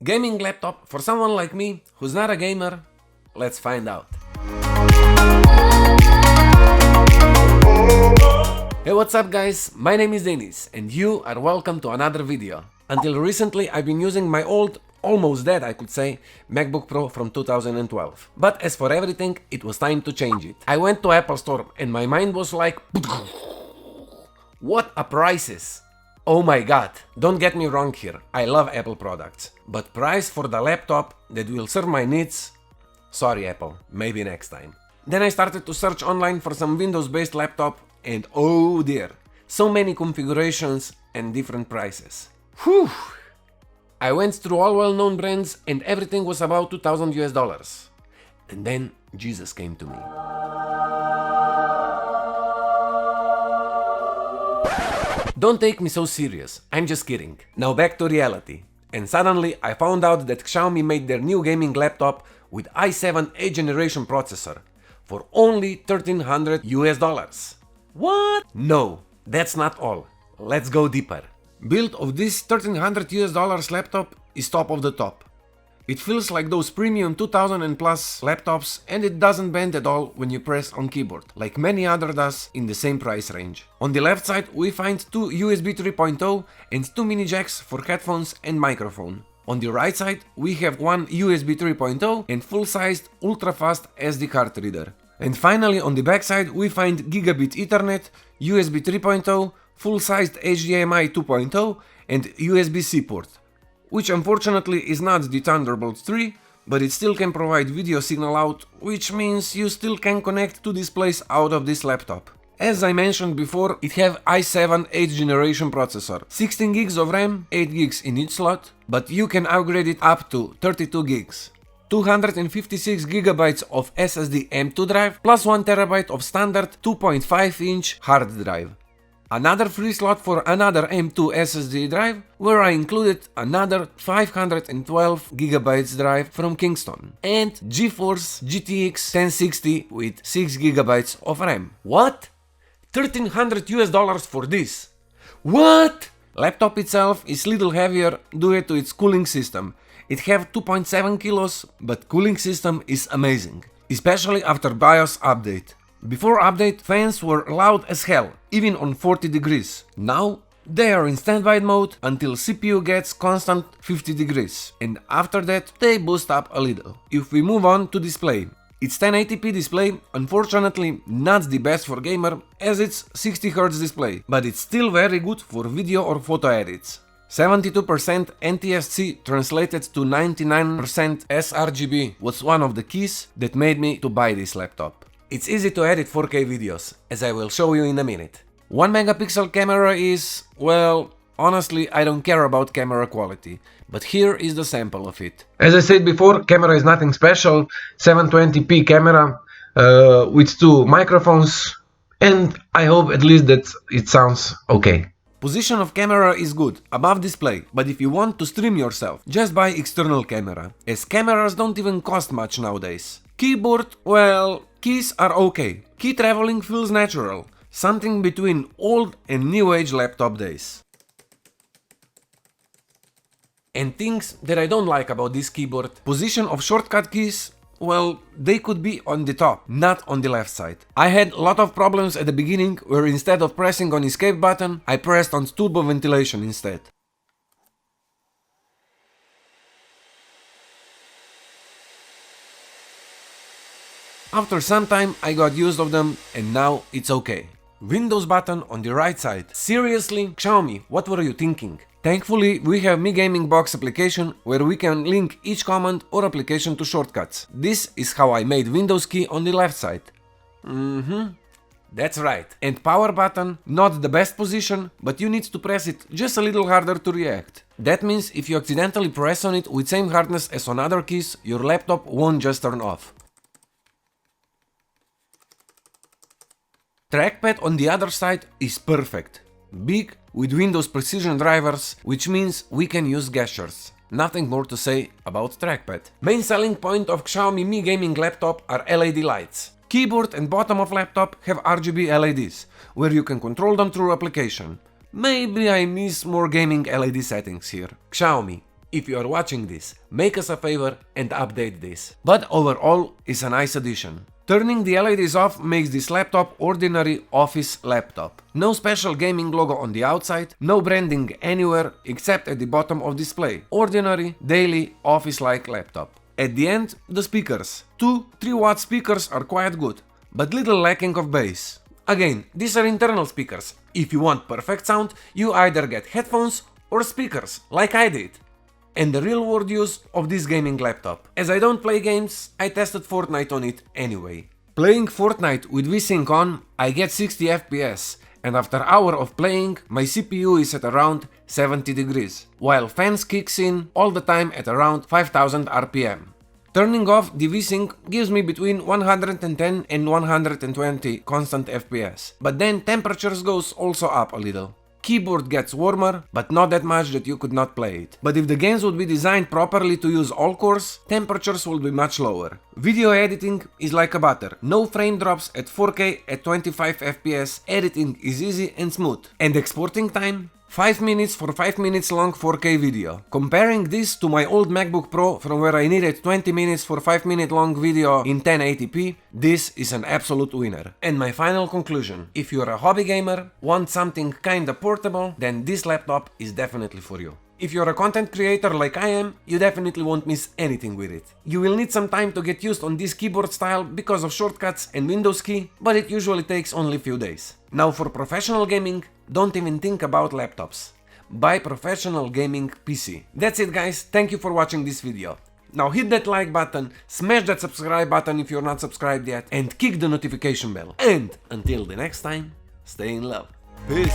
Gaming laptop for someone like me who's not a gamer? Let's find out. Hey, what's up guys? My name is Denis and you are welcome to another video. Until recently I've been using my old, almost dead I could say, MacBook Pro from 2012. But as for everything, it was time to change it. I went to Apple Store and my mind was like, what a prices! Oh my god, don't get me wrong here, I love Apple products. But price for the laptop that will serve my needs? Sorry Apple, maybe next time. Then I started to search online for some Windows based laptop and oh dear, so many configurations and different prices. Whew! I went through all well-known brands and everything was about $2,000. And then Jesus came to me. Don't take me so serious, I'm just kidding. Now back to reality. And suddenly I found out that Xiaomi made their new gaming laptop with i7 8th generation processor for only $1,300. What? No, that's not all. Let's go deeper. Build of this $1,300 laptop is top of the top. It feels like those premium 2000 and plus laptops and it doesn't bend at all when you press on keyboard, like many other does in the same price range. On the left side we find two USB 3.0 and two mini jacks for headphones and microphone. On the right side we have one USB 3.0 and full-sized ultra-fast SD card reader. And finally on the back side we find Gigabit Ethernet, USB 3.0, full-sized HDMI 2.0 and USB-C port. Which unfortunately is not the Thunderbolt 3, but it still can provide video signal out, which means you still can connect two displays out of this laptop. As I mentioned before, it have i7 8th generation processor, 16 gigs of RAM, 8 gigs in each slot, but you can upgrade it up to 32 gigs. 256 GB of SSD M2 drive, plus 1 TB of standard 2.5-inch hard drive. Another free slot for another M2 SSD drive, where I included another 512 GB drive from Kingston, and GeForce GTX 1060 with 6 GB of RAM. What? $1,300 for this? What? Laptop itself is little heavier due to its cooling system. It have 2.7 kilos, but cooling system is amazing, especially after BIOS update. Before update, fans were loud as hell, even on 40 degrees. Now, they are in standby mode until CPU gets constant 50 degrees, and after that, they boost up a little. If we move on to display, its 1080p display, unfortunately not the best for gamer as it's 60Hz display, but it's still very good for video or photo edits. 72% NTSC translated to 99% sRGB was one of the keys that made me to buy this laptop. It's easy to edit 4K videos, as I will show you in a minute. 1 megapixel camera is, well, honestly I don't care about camera quality, but here is the sample of it. As I said before, camera is nothing special, 720p camera with two microphones, and I hope at least that it sounds okay. Position of camera is good, above display, but if you want to stream yourself, just buy external camera, as cameras don't even cost much nowadays. Keyboard, well, keys are okay. Key traveling feels natural, something between old and new age laptop days. And things that I don't like about this keyboard, position of shortcut keys, well, they could be on the top, not on the left side. I had a lot of problems at the beginning where instead of pressing on escape button, I pressed on turbo ventilation instead. After some time I got used of them and now it's okay. Windows button on the right side. Seriously? Xiaomi, what were you thinking? Thankfully we have Mi Gaming Box application where we can link each command or application to shortcuts. This is how I made Windows key on the left side. That's right. And power button, not the best position, but you need to press it just a little harder to react. That means if you accidentally press on it with same hardness as on other keys, your laptop won't just turn off. Trackpad on the other side is perfect. Big, with Windows precision drivers, which means we can use gestures. Nothing more to say about trackpad. Main selling point of Xiaomi Mi Gaming Laptop are LED lights. Keyboard and bottom of laptop have RGB LEDs, where you can control them through application. Maybe I miss more gaming LED settings here. Xiaomi, If you are watching this, make us a favor and update this. But overall, it's a nice addition. Turning the LEDs off makes this laptop ordinary office laptop. No special gaming logo on the outside, no branding anywhere except at the bottom of display. Ordinary, daily, office-like laptop. At the end, the speakers. Two 3-watt speakers are quite good, but little lacking of bass. Again, these are internal speakers. If you want perfect sound, you either get headphones or speakers, like I did. And the real world use of this gaming laptop. As I don't play games, I tested Fortnite on it anyway. Playing Fortnite with VSync on, I get 60 FPS, and after hour of playing, my CPU is at around 70 degrees, while fans kicks in all the time at around 5000 RPM. Turning off the VSync gives me between 110 and 120 constant FPS, but then temperatures goes also up a little. Keyboard gets warmer, but not that much that you could not play it. But if the games would be designed properly to use all cores, temperatures will be much lower. Video editing is like a butter. No frame drops at 4K at 25 FPS, editing is easy and smooth. And exporting time? 5 minutes for 5 minutes long 4K video. Comparing this to my old MacBook Pro from where I needed 20 minutes for 5 minute long video in 1080p, this is an absolute winner. And my final conclusion, if you're a hobby gamer, want something kinda portable, then this laptop is definitely for you. If you're a content creator like I am, you definitely won't miss anything with it. You will need some time to get used on this keyboard style because of shortcuts and Windows key, but it usually takes only a few days. Now for professional gaming, don't even think about laptops. Buy professional gaming PC. That's it guys, thank you for watching this video. Now hit that like button, smash that subscribe button if you're not subscribed yet, and kick the notification bell. And until the next time, stay in love. Peace!